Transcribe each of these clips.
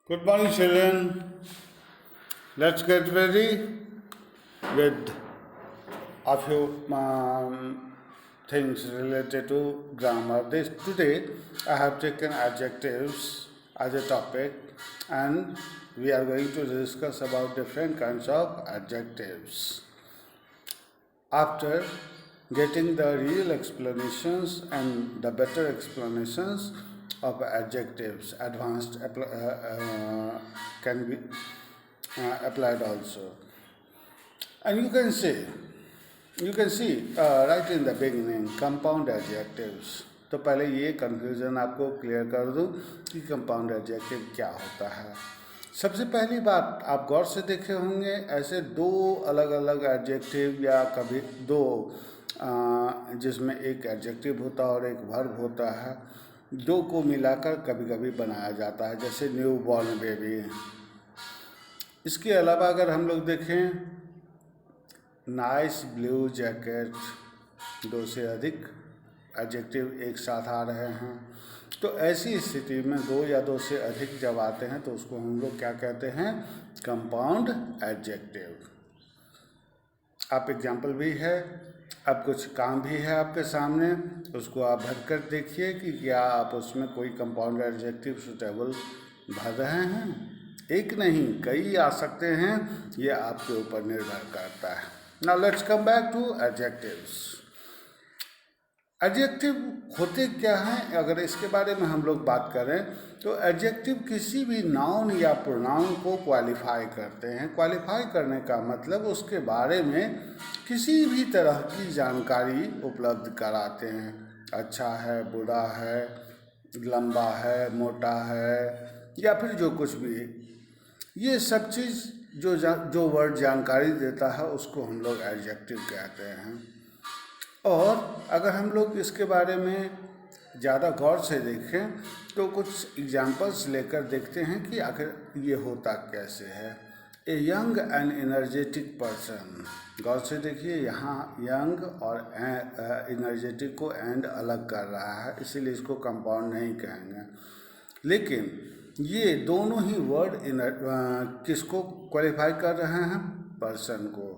Good morning, children. Let's get ready with a few things related to grammar. Today, I have taken adjectives as a topic, and we are going to discuss about different kinds of adjectives. After getting the real explanations and the better explanations of adjectives, advanced can be applied also. And you can see right in the beginning compound adjectives. तो पहले ये confusion आपको clear कर दूं कि compound adjective क्या होता है। सबसे पहली बात, आप गौर से देखे होंगे ऐसे दो अलग अलग एडजेक्टिव या कभी दो जिसमें एक एडजेक्टिव होता है और एक वर्ब होता है, दो को मिलाकर कभी कभी बनाया जाता है, जैसे न्यू बॉर्न बेबी। इसके अलावा अगर हम लोग देखें नाइस ब्लू जैकेट, दो से अधिक एडजेक्टिव एक साथ आ रहे हैं, तो ऐसी स्थिति में दो या दो से अधिक जब आते हैं तो उसको हम लोग क्या कहते हैं, कंपाउंड एडजेक्टिव। आप एग्जाम्पल भी है, अब कुछ काम भी है आपके सामने, उसको आप भर कर देखिए कि क्या आप उसमें कोई कंपाउंड एडजेक्टिव सुटेबल भर रहे हैं। एक नहीं कई आ सकते हैं, ये आपके ऊपर निर्भर करता है। Now let's come back to adjectives. Adjective होते क्या हैं, अगर इसके बारे में हम लोग बात करें तो एडजेक्टिव किसी भी नाउन या प्रोनाउन को क्वालिफाई करते हैं। क्वालिफाई करने का मतलब उसके बारे में किसी भी तरह की जानकारी उपलब्ध कराते हैं। अच्छा है, बुरा है, लंबा है, मोटा है, या फिर जो कुछ भी है, ये सब चीज़ जो वर्ड जानकारी देता है उसको हम लोग एडजेक्टिव कहते हैं। और अगर हम लोग इसके बारे में ज़्यादा गौर से देखें तो कुछ एग्जाम्पल्स लेकर देखते हैं कि आखिर ये होता कैसे है। A young and energetic person, गौर से देखिए यहाँ यंग और एनर्जेटिक को एंड अलग कर रहा है, इसीलिए इसको कंपाउंड नहीं कहेंगे। लेकिन ये दोनों ही वर्ड किसको क्वालिफाई कर रहे हैं, पर्सन को।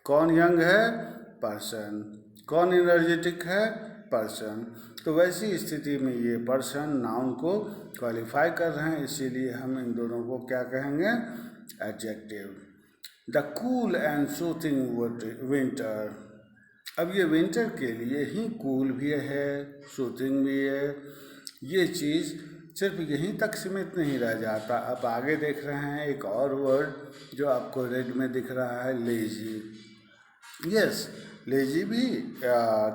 कौन यंग है, पर्सन। कौन एनर्जेटिक है, पर्सन। तो वैसी स्थिति में ये पर्सन नाउन को क्वालिफाई कर रहे हैं, इसीलिए हम इन दोनों को क्या कहेंगे, adjective. The cool and soothing winter, अब ये विंटर के लिए ही कूल भी है, सूथिंग भी है। ये चीज़ सिर्फ यहीं तक सीमित नहीं रह जाता। अब आगे देख रहे हैं एक और वर्ड जो आपको रेड में दिख रहा है, लेजी। यस, लेजी भी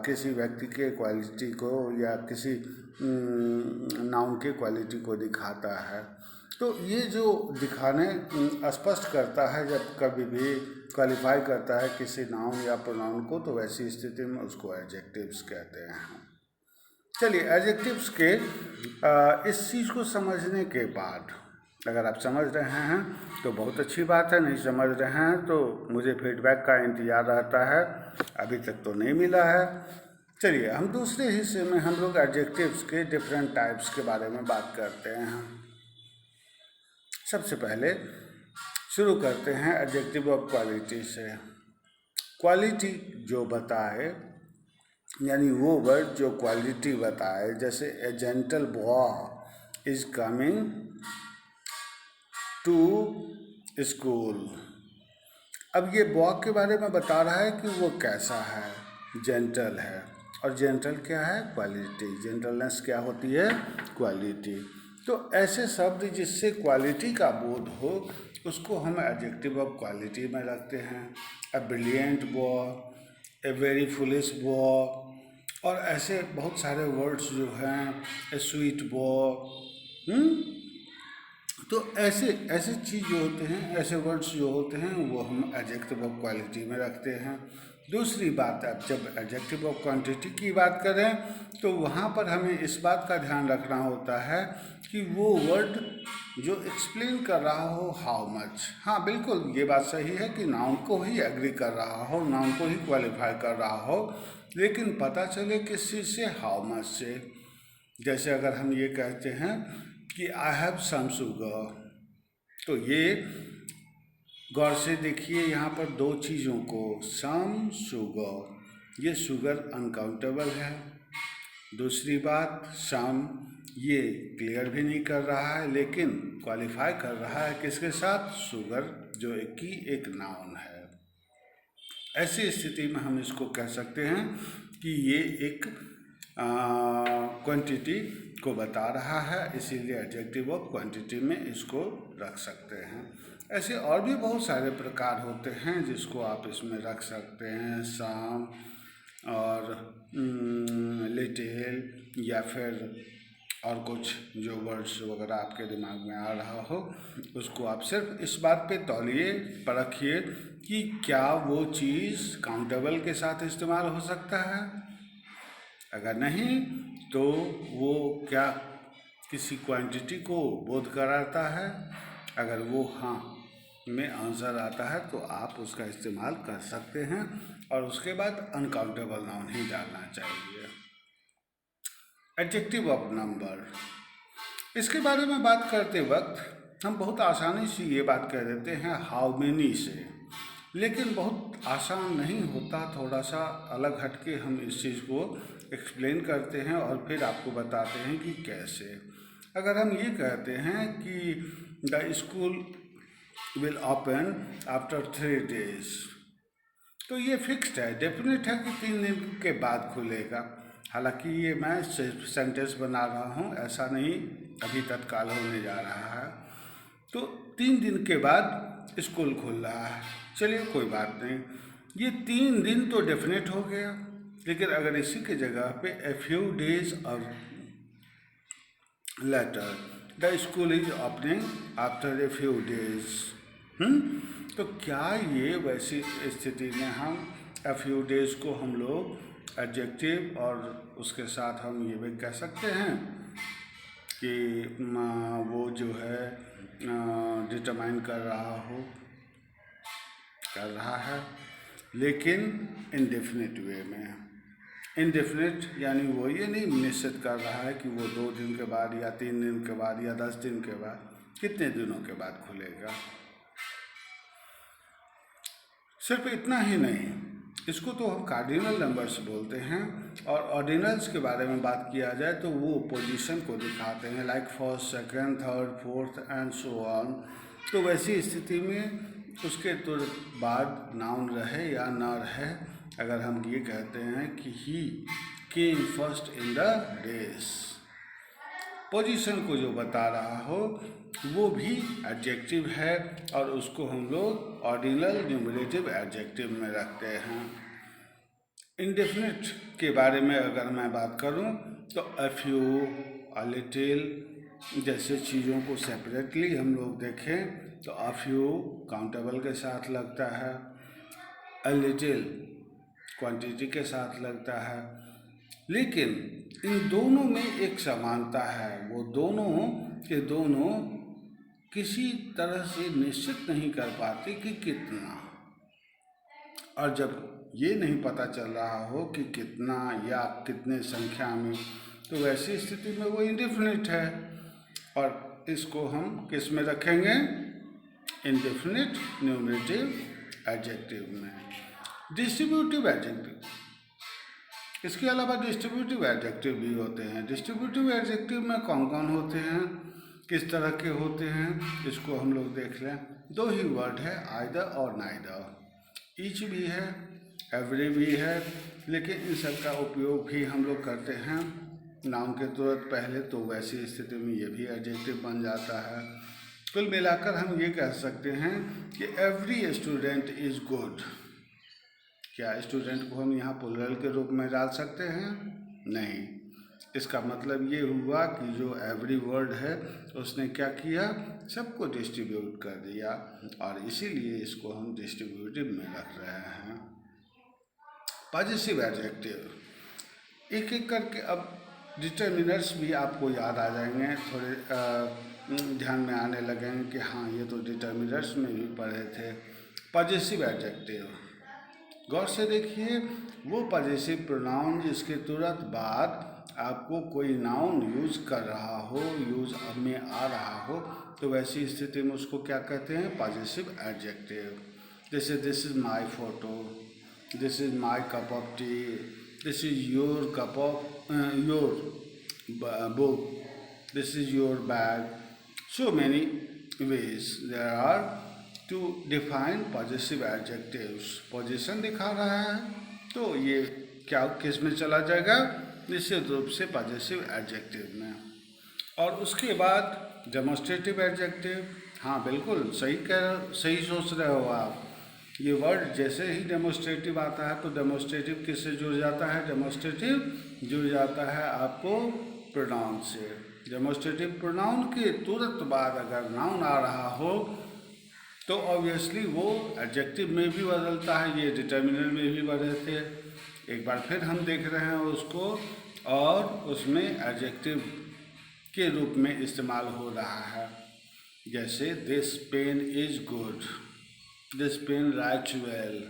किसी व्यक्ति के क्वालिटी को या किसी नाउन के क्वालिटी को दिखाता है। तो ये जो दिखाने स्पष्ट करता है, जब कभी भी क्वालिफाई करता है किसी नाउन या प्रोनाउन को, तो वैसी स्थिति में उसको एडजेक्टिव्स कहते हैं। चलिए, एडजेक्टिव्स के इस चीज़ को समझने के बाद, अगर आप समझ रहे हैं तो बहुत अच्छी बात है, नहीं समझ रहे हैं तो मुझे फीडबैक का इंतज़ार रहता है, अभी तक तो नहीं मिला है। चलिए, हम दूसरे हिस्से में हम लोग एडजेक्टिव्स के डिफरेंट टाइप्स के बारे में बात करते हैं। सबसे पहले शुरू करते हैं एडजेक्टिव ऑफ क्वालिटी से। क्वालिटी जो बताए, यानी वो वर्ड जो क्वालिटी बताए, जैसे a gentle boy is coming to school. अब ये बॉय के बारे में बता रहा है कि वो कैसा है, जेंटल है। और जेंटल क्या है, क्वालिटी। जेंटलनेस क्या होती है, क्वालिटी। तो ऐसे शब्द जिससे क्वालिटी का बोध हो उसको हम एडजेक्टिव ऑफ क्वालिटी में रखते हैं। A brilliant boy, a very foolish boy, और ऐसे बहुत सारे वर्ड्स जो हैं, ए स्वीट बॉय। तो ऐसे चीज़ जो होते हैं, ऐसे वर्ड्स जो होते हैं, वो हम एडजेक्टिव ऑफ क्वालिटी में रखते हैं। दूसरी बात, अब जब एडजेक्टिव ऑफ क्वांटिटी की बात करें तो वहाँ पर हमें इस बात का ध्यान रखना होता है कि वो वर्ड जो एक्सप्लेन कर रहा हो हाउ मच। हाँ बिल्कुल, ये बात सही है कि नाउन को ही एग्री कर रहा हो, नाउन को ही क्वालिफाई कर रहा हो, लेकिन पता चले किस चीज़ से, हाउ मच से। जैसे अगर हम ये कहते हैं कि आई हैव सम शुगर, तो ये गौर से देखिए यहाँ पर दो चीज़ों को, सम शुगर, ये शुगर अनकाउंटेबल है। दूसरी बात, सम ये क्लियर भी नहीं कर रहा है लेकिन क्वालिफाई कर रहा है किसके साथ, शुगर, जो कि एक नाउन है। ऐसी स्थिति में हम इसको कह सकते हैं कि ये एक क्वांटिटी को बता रहा है, इसीलिए एडजेक्टिव ऑफ क्वांटिटी में इसको रख सकते हैं। ऐसे और भी बहुत सारे प्रकार होते हैं जिसको आप इसमें रख सकते हैं, सम और लिटिल, या फिर और कुछ जो वर्ड्स वगैरह आपके दिमाग में आ रहा हो, उसको आप सिर्फ इस बात पे तौलिए परखिए कि क्या वो चीज़ काउंटेबल के साथ इस्तेमाल हो सकता है। अगर नहीं तो वो क्या किसी क्वांटिटी को बोध कराता है। अगर वो हाँ में आंसर आता है तो आप उसका इस्तेमाल कर सकते हैं, और उसके बाद अनकाउंटेबल नाउन ही डालना चाहिए। एडजेक्टिव ऑफ नंबर, इसके बारे में बात करते वक्त हम बहुत आसानी से ये बात कह देते हैं हाउ मेनी से, लेकिन बहुत आसान नहीं होता। थोड़ा सा अलग हटके हम इस चीज़ को एक्सप्लेन करते हैं और फिर आपको बताते हैं कि कैसे। अगर हम ये कहते हैं कि the school will open after 3 days, तो ये फिक्स्ड है, डेफिनेट है कि 3 दिन के बाद खुलेगा। हालांकि ये मैं सेंटेंस बना रहा हूँ, ऐसा नहीं अभी तत्काल होने जा रहा है। तो 3 दिन के बाद स्कूल खुल रहा है, चलिए कोई बात नहीं, ये 3 दिन तो डेफिनेट हो गया। लेकिन अगर इसी के जगह पे ए फ्यू डेज और later the school is opening after a few days, तो क्या ये वैसी स्थिति में हम ए फ्यू डेज को हम लोग एडजेक्टिव और उसके साथ हम ये भी कह सकते हैं कि वो जो है डिटरमाइन कर रहा है, लेकिन इनडेफिनिट वे में। इनडेफिनिट यानी वो ये नहीं निश्चित कर रहा है कि वो 2 दिन के बाद या 3 दिन के बाद या 10 दिन के बाद, कितने दिनों के बाद खुलेगा। सिर्फ इतना ही नहीं, इसको तो हम कार्डिनल नंबर्स बोलते हैं, और ऑर्डिनल्स के बारे में बात किया जाए तो वो पोजीशन को दिखाते हैं, like first, second, third, fourth and so on. तो वैसी स्थिति में उसके तुरंत बाद नाउन रहे या ना रहे, अगर हम ये कहते हैं कि he came first in the race, position को जो बता रहा हो वो भी एडजेक्टिव है, और उसको हम लोग ऑर्डिनल न्यूमरेटिव एडजेक्टिव में रखते हैं। इंडेफिनिट के बारे में अगर मैं बात करूं तो अ फ्यू, अ लिटिल जैसे चीज़ों को सेपरेटली हम लोग देखें तो अ फ्यू काउंटेबल के साथ लगता है, अ लिटिल क्वांटिटी के साथ लगता है, लेकिन इन दोनों में एक समानता है, वो दोनों के दोनों किसी तरह से निश्चित नहीं कर पाते कि कितना, और जब ये नहीं पता चल रहा हो कि कितना या कितने संख्या में, तो वैसी स्थिति में वो इंडेफिनिट है, और इसको हम किस में रखेंगे, इंडेफिनिट न्यूमरेटिव एडजेक्टिव में। डिस्ट्रीब्यूटिव एडजेक्टिव, इसके अलावा डिस्ट्रीब्यूटिव एडजेक्टिव भी होते हैं। डिस्ट्रीब्यूटिव एडजेक्टिव में कौन कौन होते हैं, किस तरह के होते हैं, इसको हम लोग देख लें। 2 ही वर्ड है, आइदर और नाइदर। ईच भी है, एवरी भी है, लेकिन इन सब का उपयोग भी हम लोग करते हैं नाउन के तुरंत पहले, तो वैसी स्थिति में ये भी एडजेक्टिव बन जाता है। कुल मिलाकर हम ये कह सकते हैं कि एवरी स्टूडेंट इज़ गुड। क्या स्टूडेंट को हम यहाँ प्लूरल के रूप में डाल सकते हैं? नहीं। इसका मतलब ये हुआ कि जो एवरी वर्ड है उसने क्या किया, सबको डिस्ट्रीब्यूट कर दिया, और इसीलिए इसको हम डिस्ट्रीब्यूटिव में रख रहे हैं। पॉजिटिव एडजेक्टिव, एक एक करके अब डिटर्मिनर्स भी आपको याद आ जाएंगे, थोड़े ध्यान में आने लगेंगे कि हाँ ये तो डिटर्मिनर्स में भी पढ़े थे। पॉजिटिव एडजेक्टिव, गौर से देखिए, वो पॉजिटिव प्रोनाउन जिसके तुरंत बाद आपको कोई नाउन यूज़ कर रहा हो, यूज़ में आ रहा हो, तो वैसी स्थिति में उसको क्या कहते हैं? Positive adjective. जैसे this is my photo, this is my cup of tea, this is your cup of your book, this is your bag. So many ways there are to define possessive adjectives. Position दिखा रहा है तो ये क्या किस में चला जाएगा? निश्चित रूप से पॉजिटिव एडजेक्टिव में। और उसके बाद डेमोस्ट्रेटिव एडजेक्टिव। हाँ बिल्कुल सही सोच रहे हो आप। ये वर्ड जैसे ही डेमोस्ट्रेटिव आता है तो डेमोस्ट्रेटिव किससे जुड़ जाता है? डेमोस्ट्रेटिव जुड़ जाता है आपको प्रोनाउन से। डेमोस्ट्रेटिव प्रोनाउन के तुरंत बाद अगर नाउन आ रहा हो तो ऑब्वियसली वो एडजेक्टिव में भी बदलता है। ये डिटर्मिनर में भी बदले थे, एक बार फिर हम देख रहे हैं उसको, और उसमें एडजेक्टिव के रूप में इस्तेमाल हो रहा है। जैसे this pen is good, this pen writes well.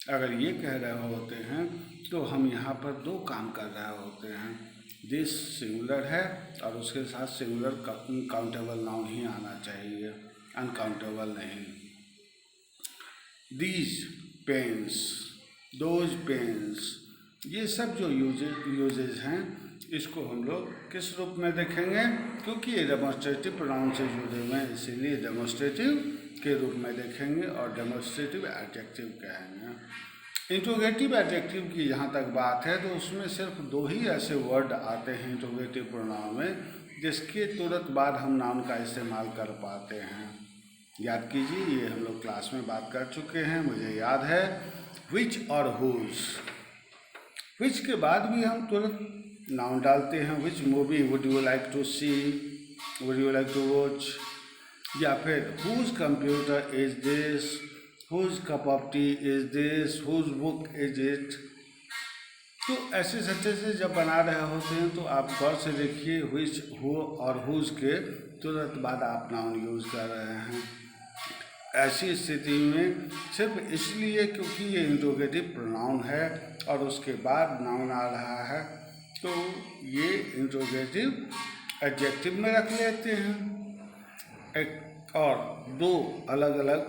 अगर ये कह रहे होते हैं तो हम यहाँ पर दो काम कर रहे होते हैं। दिस सिंगुलर है और उसके साथ सिंगुलर काउंटेबल नाउन ही आना चाहिए, अनकाउंटेबल नहीं। दीज पेन्स, दोज पेन्स, ये सब जो यूजेज हैं इसको हम लोग किस रूप में देखेंगे? क्योंकि ये डेमोस्ट्रेटिव प्रोनाउन से जुड़े हुए हैं इसीलिए डेमोस्ट्रेटिव के रूप में देखेंगे और डेमोस्ट्रेटिव एडजेक्टिव कहेंगे। इंट्रोगेटिव एडजेक्टिव की जहाँ तक बात है तो उसमें सिर्फ दो ही ऐसे वर्ड आते हैं इंट्रोगेटिव प्रोनाउन में जिसके तुरंत बाद हम नाउन का इस्तेमाल कर पाते हैं। याद कीजिए, ये हम लोग क्लास में बात कर चुके हैं, मुझे याद है। विच और हुज। विच के बाद भी हम तुरंत नाउन डालते हैं। Which movie would you like to see, would you like to watch, या फिर whose computer is this, whose cup of tea is this, whose book is it। तो ऐसे सेंटेंसेस जब बना रहे होते हैं तो आप गौर से देखिए which, who और whose के तुरंत बाद आप नाउन यूज़ कर रहे हैं। ऐसी स्थिति में सिर्फ इसलिए क्योंकि ये इंट्रोगेटिव प्रोनाउन है और उसके बाद नाउन आ रहा है तो ये इंट्रोगेटिव एडजेक्टिव में रख लेते हैं। एक और दो अलग अलग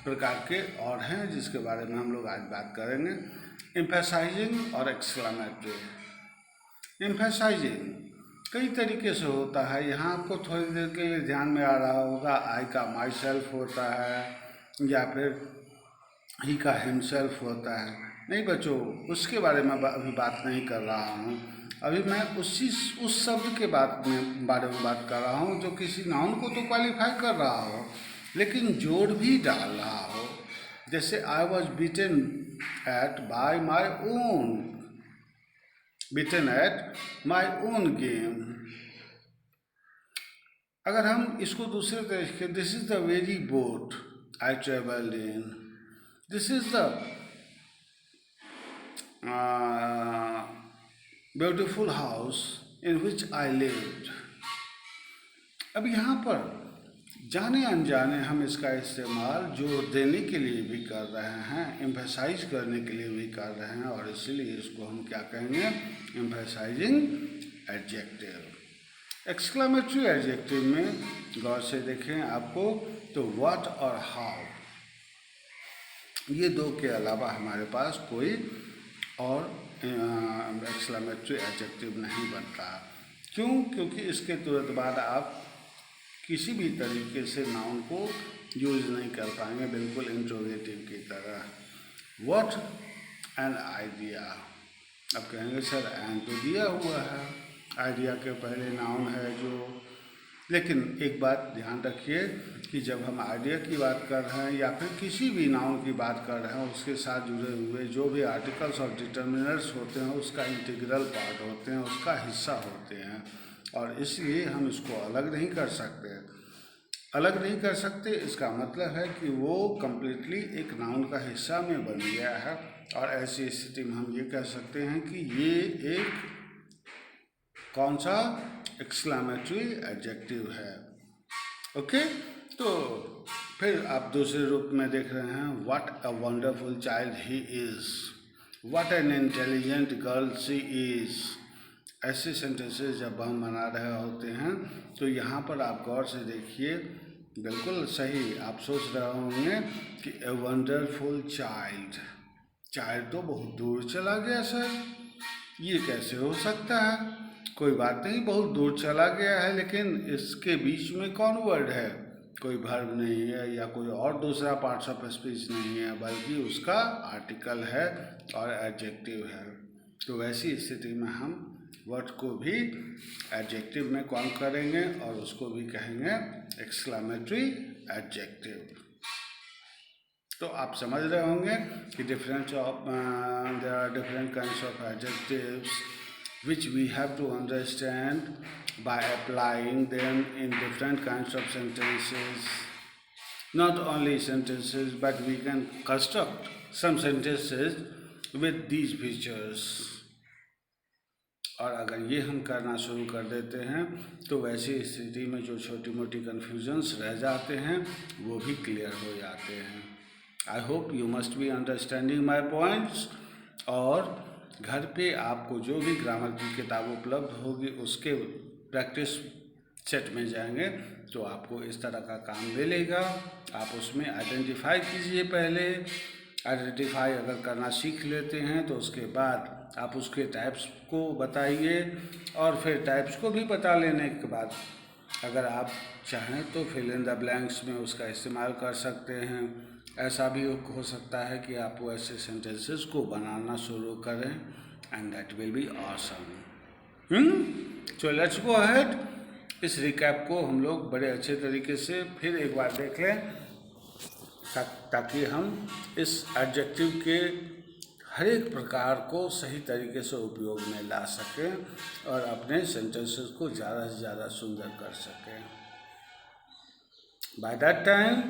प्रकार के और हैं जिसके बारे में हम लोग आज बात करेंगे, एम्फेसाइजिंग और एक्सक्लेमेटरी। एम्फेसाइजिंग कई तरीके से होता है, यहाँ आपको थोड़ी देर के लिए ध्यान में आ रहा होगा आई का माई सेल्फ होता है या फिर ही का हिमसेल्फ होता है। नहीं बच्चों, उसके बारे में अभी बात नहीं कर रहा हूँ। अभी मैं उस शब्द के बारे में बात कर रहा हूँ जो किसी नाउन को तो क्वालिफाई कर रहा हो लेकिन जोड़ भी डाल रहा हो। जैसे I was beaten at by my own, beaten at my own game. अगर हम इसको दूसरे तरीके, this is the very boat I travelled in, this is the beautiful house in which I lived. अब यहाँ पर जाने अनजाने हम इसका इस्तेमाल जोर देने के लिए भी कर रहे हैं, एम्फेसाइज करने के लिए भी कर रहे हैं और इसीलिए इसको हम क्या कहेंगे? Emphasizing adjective. एक्सक्लेमेटरी एडजेक्टिव में गौर से देखें आपको तो व्हाट और हाउ, ये दो के अलावा हमारे पास कोई और एक्सक्लेमेटरी एडजेक्टिव नहीं बनता। क्यों? क्योंकि इसके तुरंत बाद आप किसी भी तरीके से नाउन को यूज नहीं कर पाएंगे, बिल्कुल इंट्रोगेटिव की तरह। What an idea. अब कहेंगे सर एन तो दिया हुआ है, आइडिया के पहले नाउन है जो, लेकिन एक बात ध्यान रखिए कि जब हम आइडिया की बात कर रहे हैं या फिर किसी भी नाउन की बात कर रहे हैं उसके साथ जुड़े हुए जो भी आर्टिकल्स और डिटर्मिनर्स होते हैं उसका इंटीग्रल पार्ट होते हैं, उसका हिस्सा होते हैं और इसलिए हम इसको अलग नहीं कर सकते। अलग नहीं कर सकते इसका मतलब है कि वो कम्प्लीटली एक नाउन का हिस्सा में बन गया है और ऐसी स्थिति में हम ये कह सकते हैं कि ये एक कौन सा? एक्सक्लेमेटरी एडजेक्टिव है। ओके, तो फिर आप दूसरे रूप में देख रहे हैं, what a wonderful child he is, what an intelligent girl she is. ऐसे सेंटेंसेस जब हम बना रहे होते हैं तो यहाँ पर आप गौर से देखिए बिल्कुल सही। आप सोच रहे होंगे कि ए वंडरफुल चाइल्ड, चाइल्ड तो बहुत दूर चला गया सर, ये कैसे हो सकता है? कोई बात नहीं, बहुत दूर चला गया है, लेकिन इसके बीच में कौन वर्ड है? कोई वर्ब नहीं है या कोई और दूसरा पार्ट्स ऑफ स्पीच नहीं है, बल्कि उसका आर्टिकल है और एडजेक्टिव है। तो वैसी स्थिति में हम वर्ड को भी एडजेक्टिव में काउंट करेंगे और उसको भी कहेंगे एक्सक्लेमेटरी एडजेक्टिव। तो आप समझ रहे होंगे कि there are different kinds of adjectives which we have to understand by applying them in different kinds of sentences. Not only sentences, but we can construct some sentences with these features. और अगर ये हम करना शुरू कर देते हैं तो वैसी स्थिति में जो छोटी मोटी कन्फ्यूजन्स रह जाते हैं वो भी क्लियर हो जाते हैं। I hope you must be understanding my points. और घर पे आपको जो भी ग्रामर की किताब उपलब्ध होगी उसके प्रैक्टिस सेट में जाएंगे तो आपको इस तरह का काम मिलेगा। आप उसमें आइडेंटिफाई कीजिए पहले। आइडेंटिफाई अगर करना सीख लेते हैं तो उसके बाद आप उसके टाइप्स को बताइए और फिर टाइप्स को भी बता लेने के बाद अगर आप चाहें तो फिल इन द ब्लैंक्स में उसका इस्तेमाल कर सकते हैं। ऐसा भी हो सकता है कि आप ऐसे सेंटेंसेस को बनाना शुरू करें and that will be awesome. So let's go ahead. इस रिकैप को हम लोग बड़े अच्छे तरीके से फिर एक बार देख लें ताकि हम इस एडजेक्टिव के हर एक प्रकार को सही तरीके से उपयोग में ला सकें और अपने सेंटेंसेस को ज़्यादा से ज़्यादा सुंदर कर सकें। By that time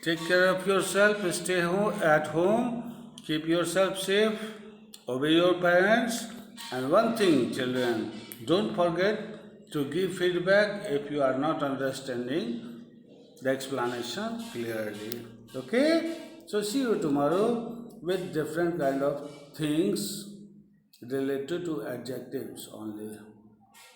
take care of yourself, stay at home, keep yourself safe, obey your parents, and one thing children, don't forget to give feedback if you are not understanding the explanation clearly. Okay, so see you tomorrow with different kind of things related to adjectives only.